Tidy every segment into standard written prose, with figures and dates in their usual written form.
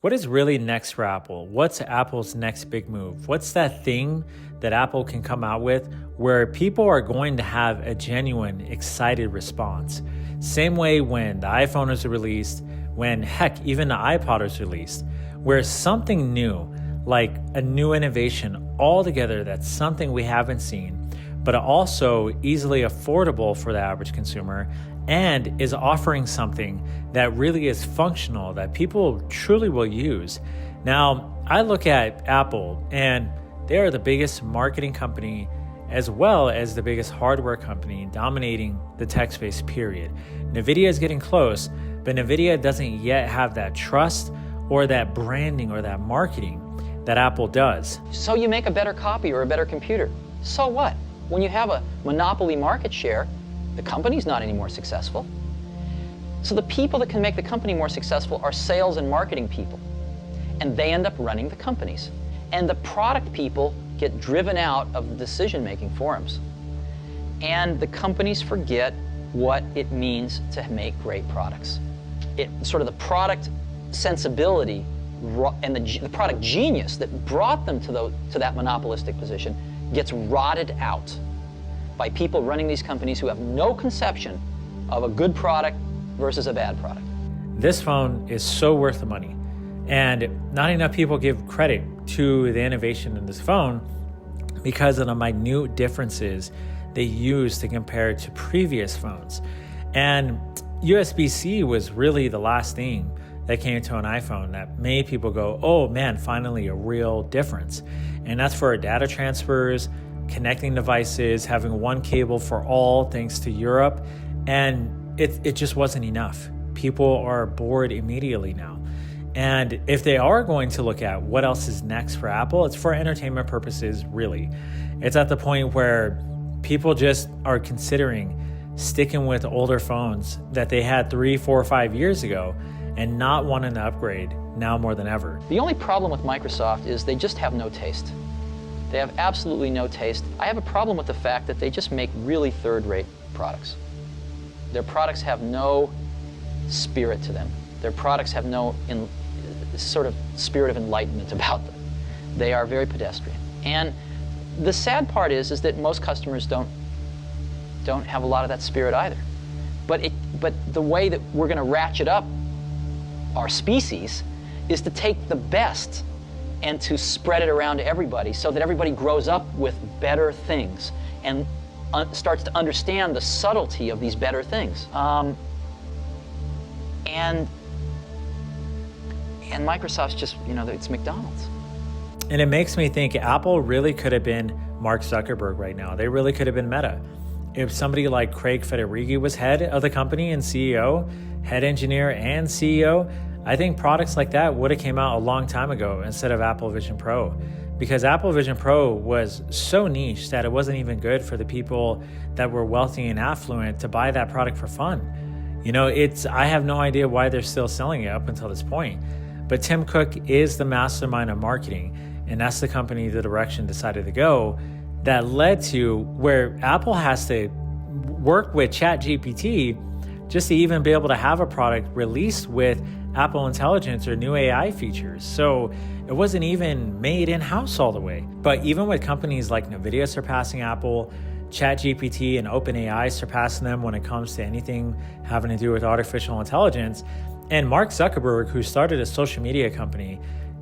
What is really next for Apple? What's Apple's next big move? What's that thing that Apple can come out with where people are going to have a genuine, excited response? Same way when the iPhone was released, when heck, even the iPod was released, where something new, like a new innovation altogether, that's something we haven't seen, but also easily affordable for the average consumer and is offering something that really is functional that people truly will use. Now, I look at Apple and they are the biggest marketing company as well as the biggest hardware company dominating the tech space, period. NVIDIA is getting close, but NVIDIA doesn't yet have that trust or that branding or that marketing that Apple does. So you make a better copy or a better computer. So what? When you have a monopoly market share, the company's not any more successful. So the people that can make the company more successful are sales and marketing people. And they end up running the companies. And the product people get driven out of the decision-making forums. And the companies forget what it means to make great products. Sort of the product sensibility and the product genius that brought them to that monopolistic position gets rotted out by people running these companies who have no conception of a good product versus a bad product. This phone is so worth the money, and not enough people give credit to the innovation in this phone because of the minute differences they use to compare it to previous phones. And USB-C was really the last thing that came to an iPhone that made people go, oh man, finally a real difference. And that's for data transfers, connecting devices, having one cable for all thanks to Europe. And it just wasn't enough. People are bored immediately now. And if they are going to look at what else is next for Apple, it's for entertainment purposes, really. It's at the point where people just are considering sticking with older phones that they had 3, 4, 5 years ago and not wanting to upgrade now more than ever. The only problem with Microsoft is they just have no taste. They have absolutely no taste. I have a problem with the fact that they just make really third-rate products. Their products have no spirit to them. Their products have no sort of spirit of enlightenment about them. They are very pedestrian. And the sad part is that most customers don't have a lot of that spirit either. But the way that we're going to ratchet up our species is to take the best and to spread it around to everybody so that everybody grows up with better things and starts to understand the subtlety of these better things. And Microsoft's just, it's McDonald's. And it makes me think Apple really could have been Mark Zuckerberg right now. They really could have been Meta. If somebody like Craig Federighi was head of the company and CEO, head engineer and CEO, I think products like that would have came out a long time ago instead of Apple Vision Pro, because Apple Vision Pro was so niche that it wasn't even good for the people that were wealthy and affluent to buy that product for fun. I have no idea why they're still selling it up until this point. But Tim Cook is the mastermind of marketing, and that's the company, the direction decided to go, that led to where Apple has to work with ChatGPT just to even be able to have a product released with Apple Intelligence or new AI features. So it wasn't even made in-house all the way. But even with companies like NVIDIA surpassing Apple, ChatGPT and OpenAI surpassing them when it comes to anything having to do with artificial intelligence, and Mark Zuckerberg, who started a social media company,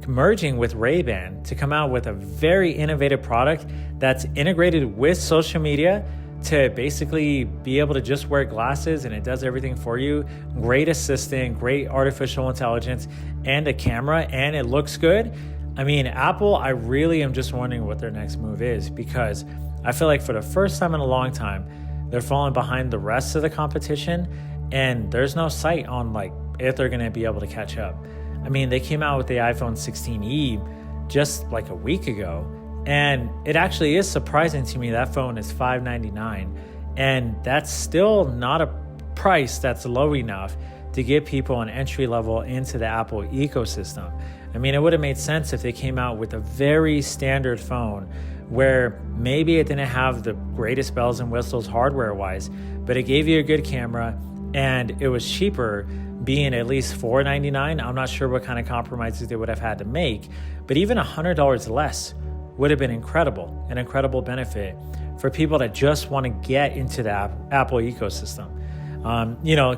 merging with Ray-Ban to come out with a very innovative product that's integrated with social media to basically be able to just wear glasses and it does everything for you. Great assistant, great artificial intelligence, and a camera, and it looks good. I mean, Apple, I really am just wondering what their next move is, because I feel like for the first time in a long time, they're falling behind the rest of the competition, and there's no sight on if they're going to be able to catch up. I mean, they came out with the iPhone 16e just like a week ago, and it actually is surprising to me that phone is $599, and that's still not a price that's low enough to get people an entry level into the Apple ecosystem. I mean, it would have made sense if they came out with a very standard phone where maybe it didn't have the greatest bells and whistles hardware-wise, but it gave you a good camera, and it was cheaper, being at least $499. I'm not sure what kind of compromises they would have had to make, but even $100 less would have been incredible, an incredible benefit for people that just want to get into the Apple ecosystem.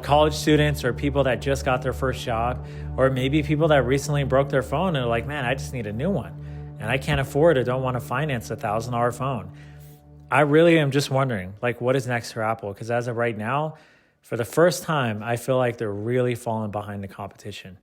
College students or people that just got their first job, or maybe people that recently broke their phone and are like, man, I just need a new one and I can't afford or don't want to finance $1,000 phone. I really am just wondering, like, what is next for Apple? Because as of right now, for the first time, I feel like they're really falling behind the competition.